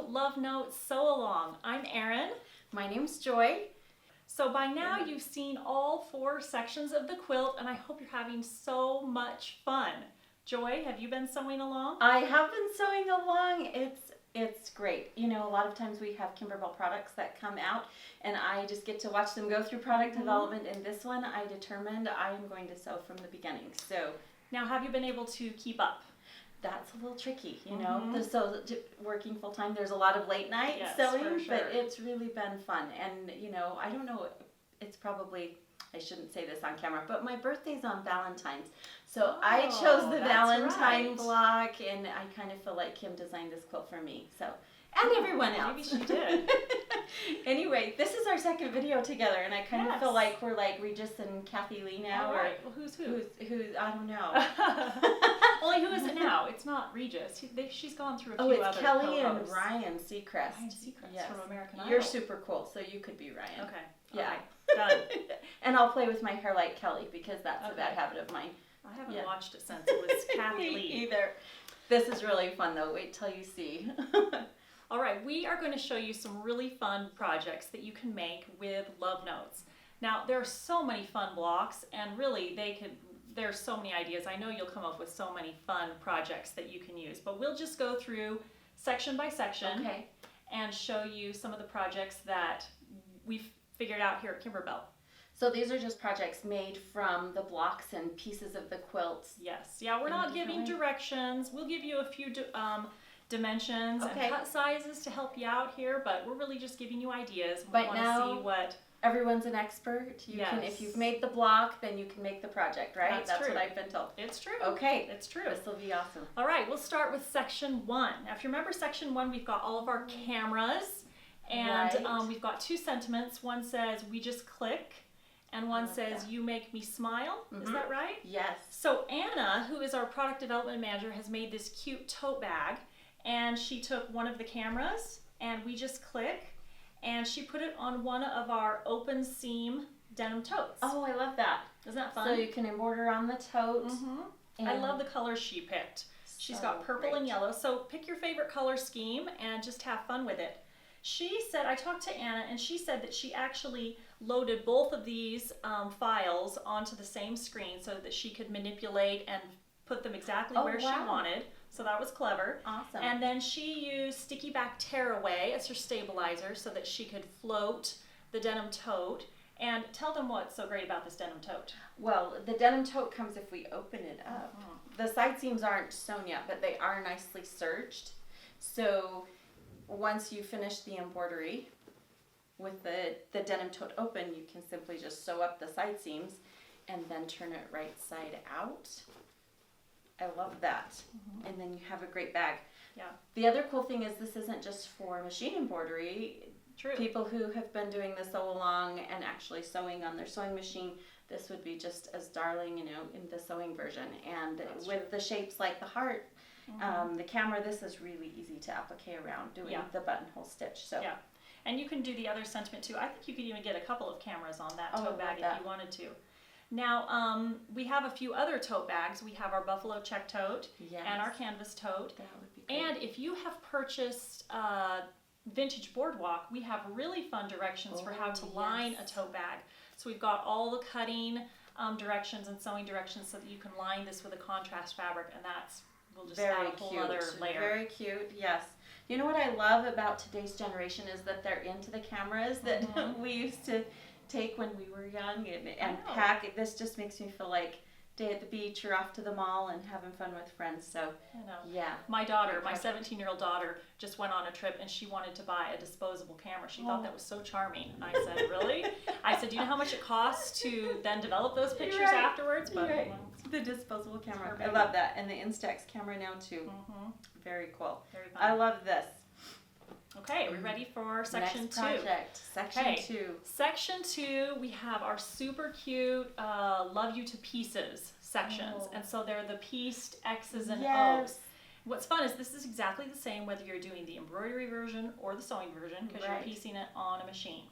Love Notes Sew Along. I'm Erin. My name's Joy. So by now you've seen all 4 sections of the quilt, and I hope you're having so much fun. Joy, have you been sewing along? I have been sewing along. It's great. You know, a lot of times we have Kimberbell products that come out, and I just get to watch them go through product development. And this one, I determined I am going to sew from the beginning. So now, have you been able to keep up? That's a little tricky, you know. So working full time, there's a lot of late night sewing, for sure. but it's really been fun. And you know, I don't know. It's probably, I shouldn't say this on camera, but my birthday's on Valentine's. So I chose the Valentine block, and I kind of feel like Kim designed this quilt for me. So, and everyone else. Maybe she did. Anyway, this is our second video together, and I kind of feel like we're like Regis and Kathy Lee now. All right. Well, who's who? Who's I don't know. Only who is it now? It's not Regis. She's gone through a few other it's Kelly co-hosts. and Ryan Seacrest. Ryan Seacrest from American Idol. You're super cool, so you could be Ryan. Okay. Yeah. Done. And I'll play with my hair like Kelly, because that's a bad habit of mine. I haven't watched it since it was Kathy Lee. Either. This is really fun though. Wait till you see. All right, we are going to show you some really fun projects that you can make with Love Notes. Now, there are so many fun blocks, and really there's so many ideas. I know you'll come up with so many fun projects that you can use, but we'll just go through section by section and show you some of the projects that we've figured out here at Kimberbell. So these are just projects made from the blocks and pieces of the quilts. Yes. Yeah, we're not giving directions. We'll give you a few dimensions and cut sizes to help you out here, but we're really just giving you ideas. We want to see what everyone's an expert. You can, if you've made the block, then you can make the project, right? That's what I've been told. It's true. Okay. It's true. This will be awesome. All right, we'll start with section 1. Now, if you remember section 1, we've got all of our cameras, and we've got 2 sentiments. One says, "We just click," and one says, "You make me smile." Is that right? Yes. So Anna, who is our product development manager, has made this cute tote bag, and she took one of the cameras, and we just click, and she put it on one of our open seam denim totes. Oh, I love that. Isn't that fun? So you can embroider on the tote. I love the colors she picked. She's got purple and yellow, so pick your favorite color scheme and just have fun with it. She said, I talked to Anna, and she said that she actually loaded both of these files onto the same screen so that she could manipulate and put them exactly where she wanted. So that was clever. Awesome. And then she used Sticky Back Tearaway as her stabilizer so that she could float the denim tote. And tell them what's so great about this denim tote. Well, the denim tote comes if we open it up. The side seams aren't sewn yet, but they are nicely serged. So once you finish the embroidery with the denim tote open, you can simply just sew up the side seams and then turn it right side out. I love that. And then you have a great bag. Yeah. The other cool thing is this isn't just for machine embroidery. True. People who have been doing the sew along and actually sewing on their sewing machine, this would be just as darling, you know, in the sewing version. And with the shapes like the heart, the camera, this is really easy to applique around doing the buttonhole stitch. So yeah. And you can do the other sentiment too. I think you could even get a couple of cameras on that tote bag if you wanted to. Now, we have a few other tote bags. We have our buffalo check tote and our canvas tote. That would be great. And if you have purchased Vintage Boardwalk, we have really fun directions for how to line a tote bag. So we've got all the cutting directions and sewing directions so that you can line this with a contrast fabric, and we'll just add a whole other layer. Very cute, yes. You know what I love about today's generation is that they're into the cameras that we used to take when we were young and pack. This just makes me feel like day at the beach or off to the mall and having fun with friends. So my daughter, my 17-year-old daughter, just went on a trip and she wanted to buy a disposable camera. She thought that was so charming. I said, really? I said, do you know how much it costs to then develop those pictures afterwards? But the disposable camera, I love that. And the Instax camera now too. Very cool. Very fun. I love this. Okay, are we ready for section Next 2? Project. Section 2. Section 2, we have our super cute Love You to Pieces sections. And so they're the pieced X's and O's. What's fun is this is exactly the same whether you're doing the embroidery version or the sewing version, because you're piecing it on a machine.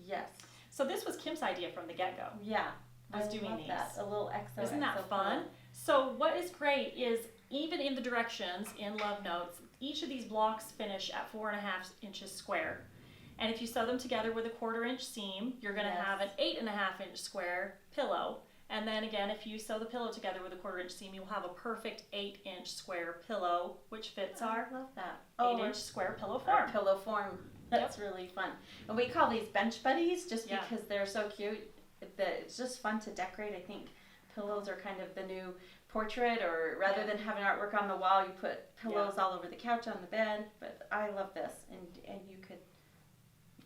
Yes. So this was Kim's idea from the get-go. Yeah. was doing love these. That. A little XO. Isn't that fun? So what is great is even in the directions in Love Notes, each of these blocks finish at 4.5 inches square. And if you sew them together with a 1/4 inch seam, you're going to have an 8.5 inch square pillow. And then again, if you sew the pillow together with a 1/4 inch seam, you'll have a perfect 8 inch square pillow, which fits our love that. 8 inch square pillow form. Pillow form. That's really fun. And we call these bench buddies just because they're so cute. It's just fun to decorate. I think pillows are kind of the new portrait, or rather than having artwork on the wall, you put pillows all over the couch, on the bed. But I love this, and you could.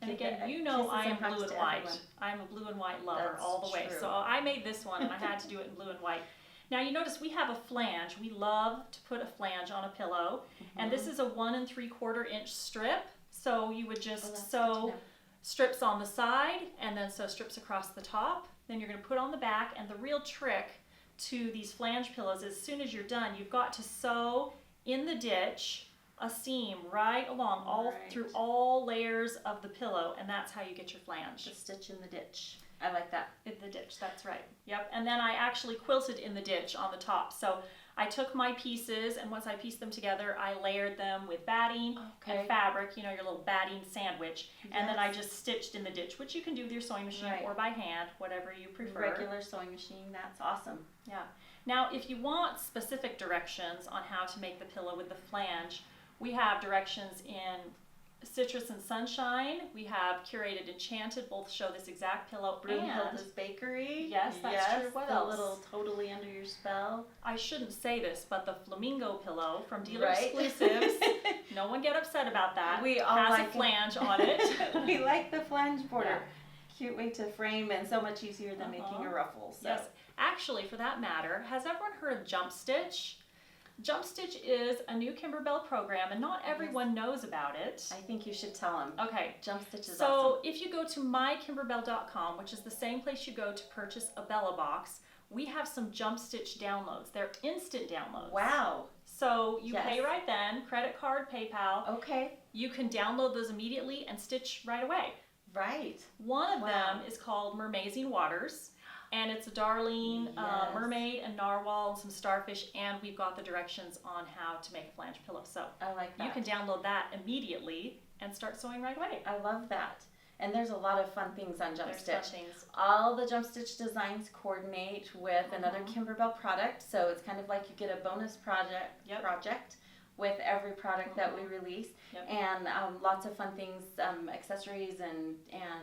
And again, you know I am blue and white. I'm a blue and white lover all the way. So I made this one and I had to do it in blue and white. Now you notice we have a flange. We love to put a flange on a pillow. And this is a 1 3/4 inch strip. So you would just sew strips on the side and then sew strips across the top. Then you're going to put on the back. And the real trick to these flange pillows is as soon as you're done, you've got to sew in the ditch a seam right along through all layers of the pillow, and that's how you get your flange. The stitch in the ditch. I like that. In the ditch, that's right. Yep. And then I actually quilted in the ditch on the top. So I took my pieces, and once I pieced them together, I layered them with batting and fabric, you know, your little batting sandwich. And then I just stitched in the ditch, which you can do with your sewing machine or by hand, whatever you prefer. Regular sewing machine, that's awesome. Yeah. Now, if you want specific directions on how to make the pillow with the flange, we have directions in Citrus and Sunshine. We have Curated Enchanted. Both show this exact pillow. Broomhilda's Bakery. Yes, that's true. What else? The little Totally Under Your Spell. I shouldn't say this, but the Flamingo pillow from Dealer Exclusives. No one get upset about that. We all has like a flange on it. We like the flange border. Cute way to frame and so much easier than making a ruffle. So. Yes. Actually, for that matter, has everyone heard of Jump Stitch? Jump Stitch is a new Kimberbell program, and not everyone knows about it. I think you should tell them. Okay. Jump Stitch is awesome. So if you go to mykimberbell.com, which is the same place you go to purchase a Bella box, we have some Jump Stitch downloads. They're instant downloads. Wow. So you pay right then, credit card, PayPal. Okay. You can download those immediately and stitch right away. Right. One of them is called Mermazing Waters. And it's a Darlene, mermaid, and narwhal, and some starfish, and we've got the directions on how to make a flange pillow. So I like that. You can download that immediately and start sewing right away. I love that. And there's a lot of fun things on Jump Stitch. Fun things. All the Jump Stitch designs coordinate with another Kimberbell product, so it's kind of like you get a bonus project with every product that we release, and lots of fun things, accessories and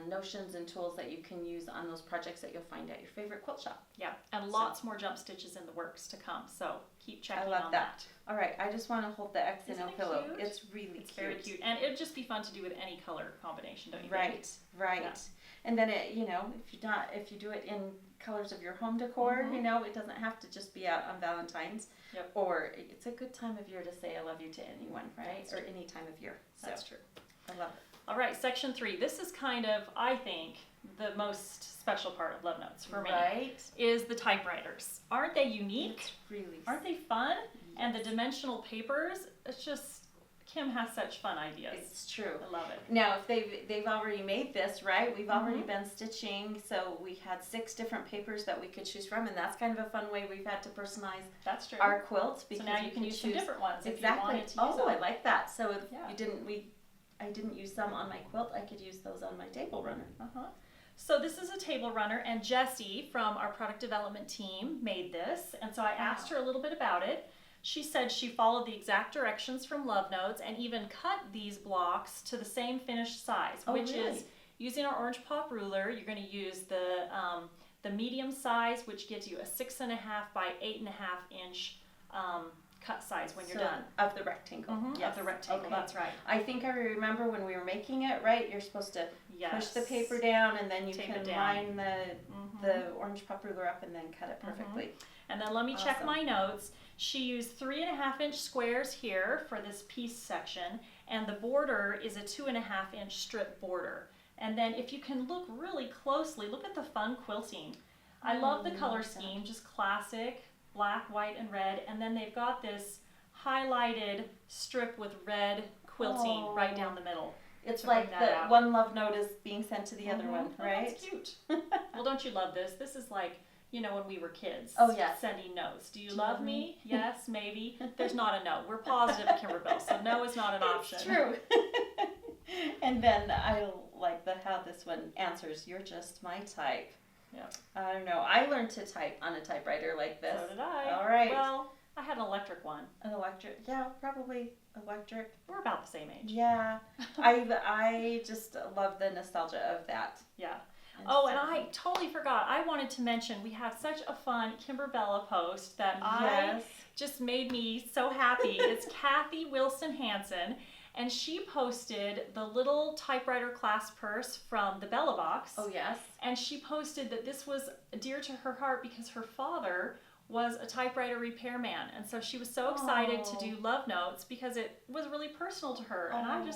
notions and tools that you can use on those projects that you'll find at your favorite quilt shop. Yeah, and lots more Jump Stitches in the works to come, so keep checking on that. All right, I just want to hold the XNO pillow. Cute? It's really cute. It's very cute, and it'd just be fun to do with any color combination, don't you think? Right. Yeah. And then it, if you do it in colors of your home decor, it doesn't have to just be out on Valentine's. Yep. Or it's a good time of year to say I love you to anyone, right? Or any time of year. That's true. I love it. All right, section 3. This is kind of, I think, the most special part of Love Notes for me. Is the typewriters. Aren't they unique? It's really. Aren't they fun? Yes. And the dimensional papers, it's just, Kim has such fun ideas. It's true. I love it. Now, if they've already made this, right? We've already been stitching, so we had 6 different papers that we could choose from, and that's kind of a fun way we've had to personalize our quilts. Because so now you can use some different ones if you wanted to use them. I like that. So if I didn't use some on my quilt, I could use those on my table runner. So this is a table runner, and Jessie from our product development team made this, and so I asked her a little bit about it. She said she followed the exact directions from Love Notes and even cut these blocks to the same finished size, which is using our orange pop ruler. You're going to use the medium size, which gives you a 6.5 by 8.5 inch cut size when you're done. Of the rectangle. Of the rectangle, that's right. I think I remember when we were making it, right? You're supposed to push the paper down, and then you can line the orange pop ruler up and then cut it perfectly. And then let me check my notes. She used 3.5 inch squares here for this piece section, and the border is a 2.5 inch strip border. And then if you can look really closely, look at the fun quilting. I love the color scheme, just classic, black, white, and red. And then they've got this highlighted strip with red quilting right down the middle. It's like the one love note is being sent to the other one, right? That's cute. Well, don't you love this? This is like you know, when we were kids. Oh, yes. Sending notes. Do you love me? Yes, maybe. There's not a no. We're positive at Kimberbell, so no is not an option. It's true. And then I like how this one answers, you're just my type. Yeah. I don't know. I learned to type on a typewriter like this. So did I. All right. Well, I had an electric one. An electric, yeah, probably electric. We're about the same age. Yeah. I just love the nostalgia of that. Yeah. And I totally forgot. I wanted to mention we have such a fun Kimberbella post that just made me so happy. It's Kathy Wilson Hansen, and she posted the little typewriter clasp purse from the Bella Box. Oh, yes. And she posted that this was dear to her heart because her father was a typewriter repairman. And so she was so excited to do love notes because it was really personal to her. And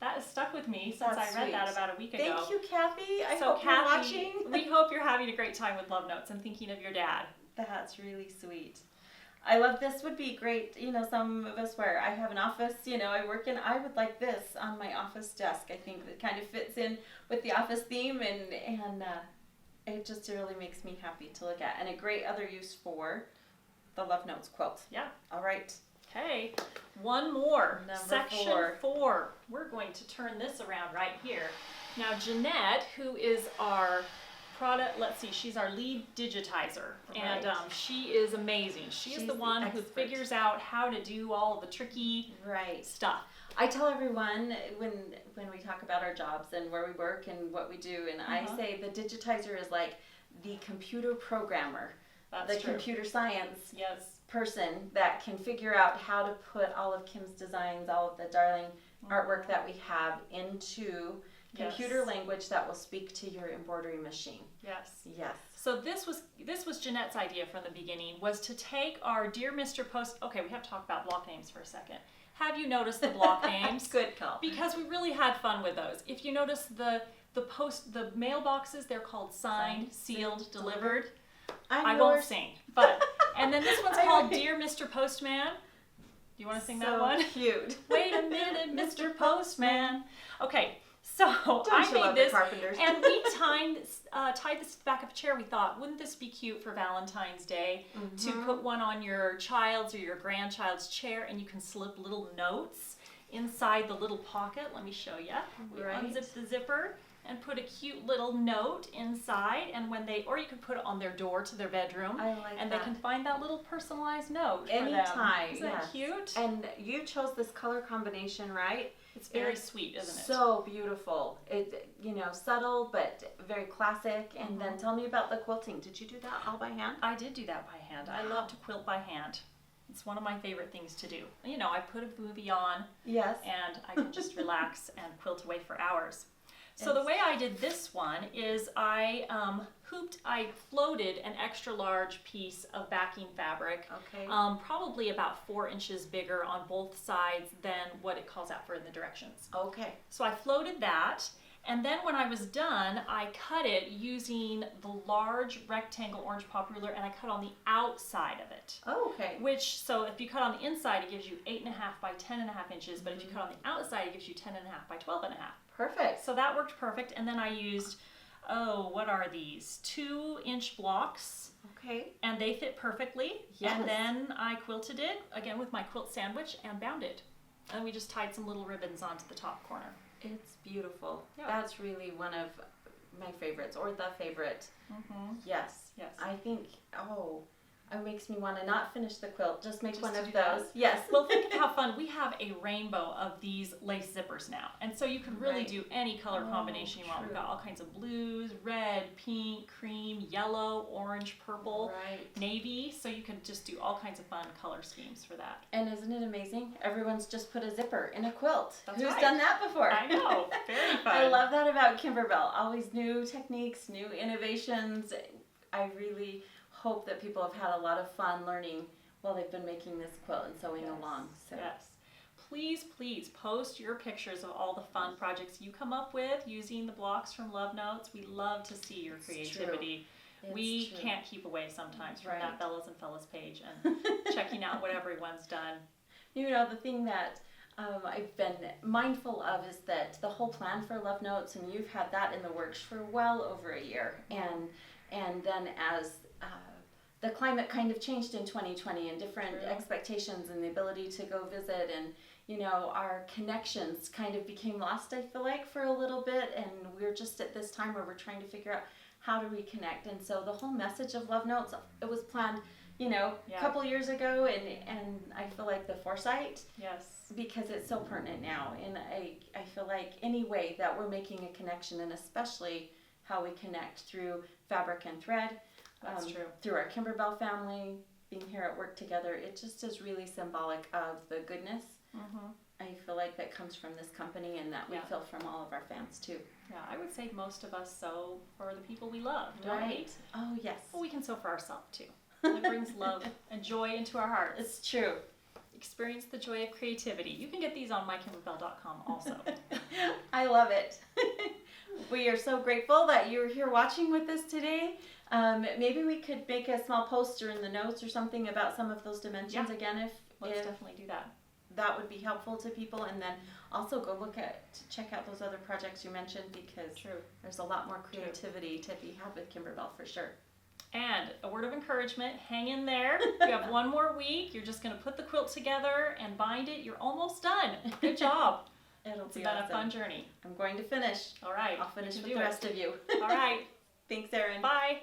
that has stuck with me since I read that about a week ago. Thank you, Kathy. I so hope Kathy, you're watching. We hope you're having a great time with love notes and thinking of your dad. That's really sweet. I love this. Would be great. You know, some of us where I have an office, you know, I work in, I would like this on my office desk. I think it kind of fits in with the office theme, and it just really makes me happy to look at. And a great other use for the Love Notes quilt. Yeah. All right. Okay, one more. Number Section 4. We're going to turn this around right here. Now, Jeanette, who is our product, let's see, she's our lead digitizer, and she is amazing. She's the one who figures out how to do all the tricky stuff. I tell everyone when we talk about our jobs and where we work and what we do, and I say the digitizer is like the computer programmer, the computer science person that can figure out how to put all of Kim's designs, all of the darling artwork that we have into computer language that will speak to your embroidery machine. Yes. Yes. So this was Jeanette's idea from the beginning, was to take our Dear Mr. Post. Okay, we have to talk about block names for a second. Have you noticed the block names? Good call. Because we really had fun with those. If you notice the mailboxes, they're called signed, sealed, delivered. I won't sing, but and then this one's called Dear Mr. Postman. Do you want to sing that one? Cute. Wait a minute, Mr. Postman. Okay. So I made this, and we tied this to the back of a chair. We thought, wouldn't this be cute for Valentine's Day to put one on your child's or your grandchild's chair, and you can slip little notes inside the little pocket. Let me show you. We unzip the zipper and put a cute little note inside, and or you could put it on their door to their bedroom, and they can find that little personalized note anytime. For them. Isn't that cute? And you chose this color combination, right? It's very sweet, isn't it? So beautiful. It, subtle but very classic. And then tell me about the quilting. Did you do that all by hand? I did do that by hand. I love to quilt by hand. It's one of my favorite things to do. I put a movie on. Yes. And I can just relax and quilt away for hours. So the way I did this one is I floated an extra large piece of backing fabric, probably about 4 inches bigger on both sides than what it calls out for in the directions. Okay. So I floated that, and then when I was done, I cut it using the large rectangle orange pop ruler, and I cut on the outside of it. Oh, okay. So if you cut on the inside, it gives you 8.5 by 10.5 inches, but if you cut on the outside, it gives you 10.5 by 12.5. Perfect. So that worked perfect, and then I used, what are these? 2-inch blocks. Okay. And they fit perfectly. Yes. And then I quilted it, again with my quilt sandwich, and bound it. And we just tied some little ribbons onto the top corner. It's beautiful. Yeah. That's really one of my favorites, or the favorite. Yes. Yes. I think, it makes me want to not finish the quilt, just make one of those. That. Yes. Well, think of how fun. We have a rainbow of these lace zippers now. And so you can really do any color combination you want. We've got all kinds of blues, red, pink, cream, yellow, orange, purple, navy. So you can just do all kinds of fun color schemes for that. And isn't it amazing? Everyone's just put a zipper in a quilt. That's Who's done that before? I know. Very fun. I love that about Kimberbell. Always new techniques, new innovations. I really hope that people have had a lot of fun learning while they've been making this quilt and sewing along. So. Yes. Please post your pictures of all the fun projects you come up with using the blocks from Love Notes. We love to see your creativity. We can't keep away sometimes from that Bellas and Fellas page and checking out what everyone's done. The thing that I've been mindful of is that the whole plan for Love Notes, and you've had that in the works for well over a year, and then as the climate kind of changed in 2020 and different True. expectations and the ability to go visit, and you know, our connections kind of became lost, I feel like, for a little bit, and we're just at this time where we're trying to figure out how to reconnect. And so the whole message of Love Notes, it was planned, you know, Yeah. a couple years ago, and I feel like the foresight, Yes. because it's so pertinent now, and I feel like any way that we're making a connection, and especially how we connect through fabric and thread, That's true. through our Kimberbell family, being here at work together, it just is really symbolic of the goodness, Mm-hmm. I feel like, that comes from this company, and that we Yeah. feel from all of our fans too. Yeah, I would say most of us sew for the people we love, don't Right. Oh yes. we? Well, we can sew for ourselves too. It brings love and joy into our hearts. It's true. Experience the joy of creativity. You can get these on mykimberbell.com also. I love it. We are so grateful that you're here watching with us today. Maybe we could make a small poster in the notes or something about some of those dimensions Yeah. again, Let's if definitely do that. that would be helpful to people. And then also go check out those other projects you mentioned, because True. there's a lot more creativity to be had with Kimberbell for sure. And a word of encouragement, hang in there. You have one more week. You're just going to put the quilt together and bind it. You're almost done. Good job. It'll It's be been a awesome. fun journey. I'm going to finish. All right. I'll finish you with can the do it. rest of you. All right. Thanks, Erin. Bye.